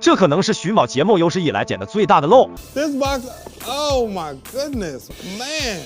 这可能是寻宝节目有史以来捡的最大的漏。This box, oh my goodness, man.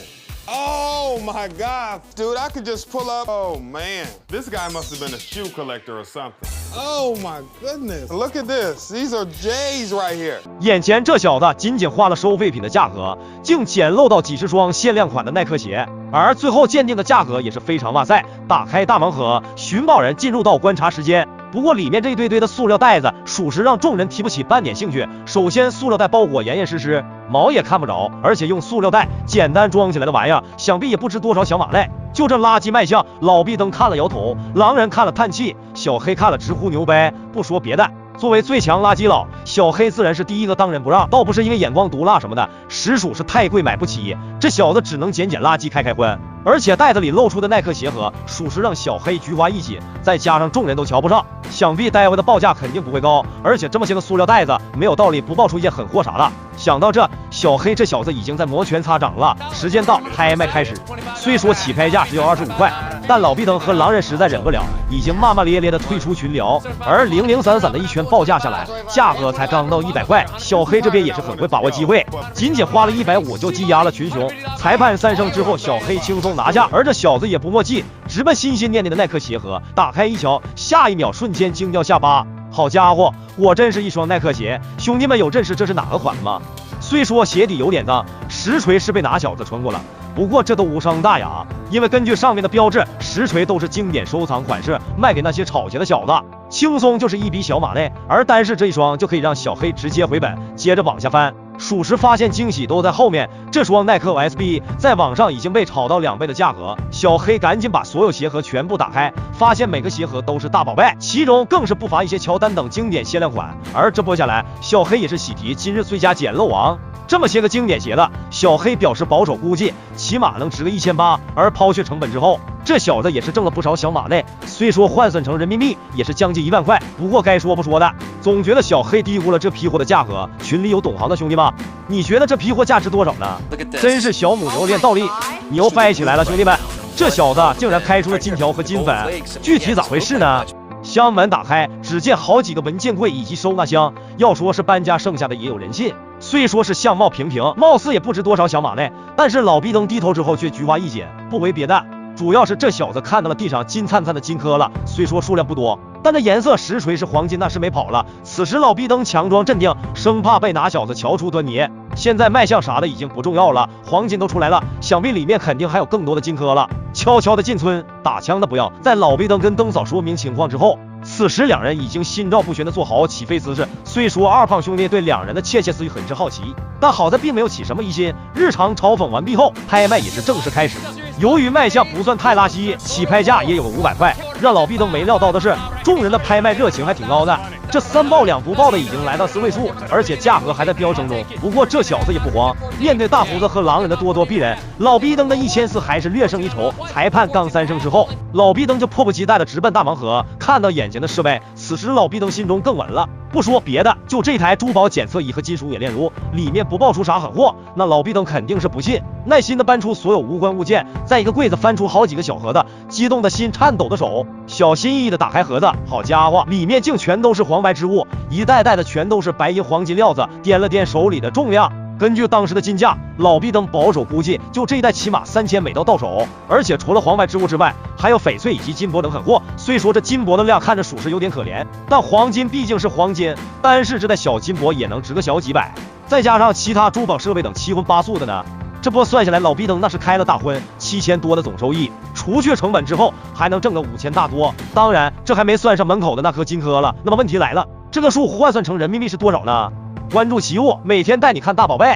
Oh my God, dude, I could just pull up. Oh man, this guy must have been a shoe collector or something. Oh my goodness, look at this. These are J's right here. 眼前这小子仅仅花了收废品的价格，竟捡漏到几十双限量款的耐克鞋，而最后鉴定的价格也是非常哇塞。打开大盲盒，寻宝人进入到观察时间。不过里面这一堆堆的塑料袋子，属实让众人提不起半点兴趣。首先，塑料袋包裹严严实实，毛也看不着，而且用塑料袋简单装起来的玩意儿，想必也不值多少小马嘞。就这垃圾卖相，老毕登看了摇头，狼人看了叹气，小黑看了直呼牛掰。不说别的，作为最强垃圾佬，小黑自然是第一个当仁不让，倒不是因为眼光毒辣什么的，实属是太贵买不起，这小子只能捡垃圾开荤。而且袋子里露出的耐克鞋盒，属实让小黑菊花一紧，再加上众人都瞧不上，想必戴维的报价肯定不会高，而且这么些个塑料袋子，没有道理不爆出一件狠货啥的。想到这，小黑这小子已经在摩拳擦掌了。时间到，拍卖开始。虽说起拍价只有25块，但老毕登和狼人实在忍不了，已经骂骂咧咧的退出群聊。而零零散散的一圈报价下来，价格才刚到100块。小黑这边也是很会把握机会，仅仅花了150就击压了群雄。裁判3声之后，小黑轻松拿下。而这小子也不墨迹，直奔心心念念的耐克鞋盒，打开一瞧，下一秒瞬间惊掉下巴。好家伙，果真是一双耐克鞋！兄弟们有认识这是哪个款吗？虽说鞋底有点脏，实锤是被哪小子穿过了，不过这都无伤大雅，因为根据上面的标志，实锤都是经典收藏款式，卖给那些炒鞋的小子，轻松就是一笔小马内。而单是这一双就可以让小黑直接回本，接着往下翻。属实发现惊喜都在后面，这双耐克 SB 在网上已经被炒到2倍的价格。小黑赶紧把所有鞋盒全部打开，发现每个鞋盒都是大宝贝，其中更是不乏一些乔丹等经典限量款。而这播下来，小黑也是喜提今日最佳捡漏王。这么些个经典鞋了，小黑表示保守估计起码能值个1800，而抛却成本之后，这小子也是挣了不少小马内，虽说换算成人民币也是将近1万块。不过该说不说的，总觉得小黑低估了这批货的价格。群里有懂行的兄弟吗？你觉得这批货价值多少呢？真是小母牛练倒立，牛掰起来了，兄弟们！这小子竟然开出了金条和金粉，具体咋回事呢？箱门打开，只见好几个文件柜以及收纳箱，要说是搬家剩下的也有人信。虽说是相貌平平，貌似也不值多少小马内，但是老毕登低头之后却菊花一紧，不为别的，主要是这小子看到了地上金灿灿的金颗了，虽说数量不多，但这颜色实锤是黄金，那是没跑了。此时老毕登强装镇定，生怕被哪小子瞧出端倪。现在卖相啥的已经不重要了，黄金都出来了，想必里面肯定还有更多的金颗了。悄悄的进村，打枪的不要。在老毕登跟登嫂说明情况之后，此时两人已经心照不宣的做好起飞姿势。虽说二胖兄弟对两人的窃窃私语很是好奇，但好在并没有起什么疑心。日常嘲讽完毕后，拍卖也是正式开始。由于卖相不算太拉稀，起拍价也有个500块。让老毕登没料到的是，众人的拍卖热情还挺高的，这3爆2不爆的已经来到4位数，而且价格还在飙升中。不过这小子也不慌，面对大胡子和狼人的咄咄逼人，老毕登的1400还是略胜一筹。裁判刚3声之后，老毕登就迫不及待的直奔大盲盒。看到眼前的设备，此时老毕登心中更稳了。不说别的，就这台珠宝检测仪和金属冶炼炉，里面不爆出啥狠货，那老毕登肯定是不信。耐心的搬出所有无关物件，在一个柜子翻出好几个小盒子，激动的心，颤抖的手，小心翼翼的打开盒子。好家伙，里面竟全都是黄白之物，一袋袋的全都是白银黄金料子。掂了掂手里的重量，根据当时的金价，老毕登保守估计，就这一袋起码3000美刀到手。而且除了黄白之物之外，还有翡翠以及金箔等狠货。虽说这金箔的量看着属实有点可怜，但黄金毕竟是黄金，单是这袋小金箔也能值个小几百，再加上其他珠宝设备等7荤8素的呢，这波算下来，老毕登那是开了大荤，7000多的总收益，除去成本之后还能挣个5000大多。当然，这还没算上门口的那颗金颗了。那么问题来了，这个数换算成人民币是多少呢？关注奇物，每天带你看大宝贝。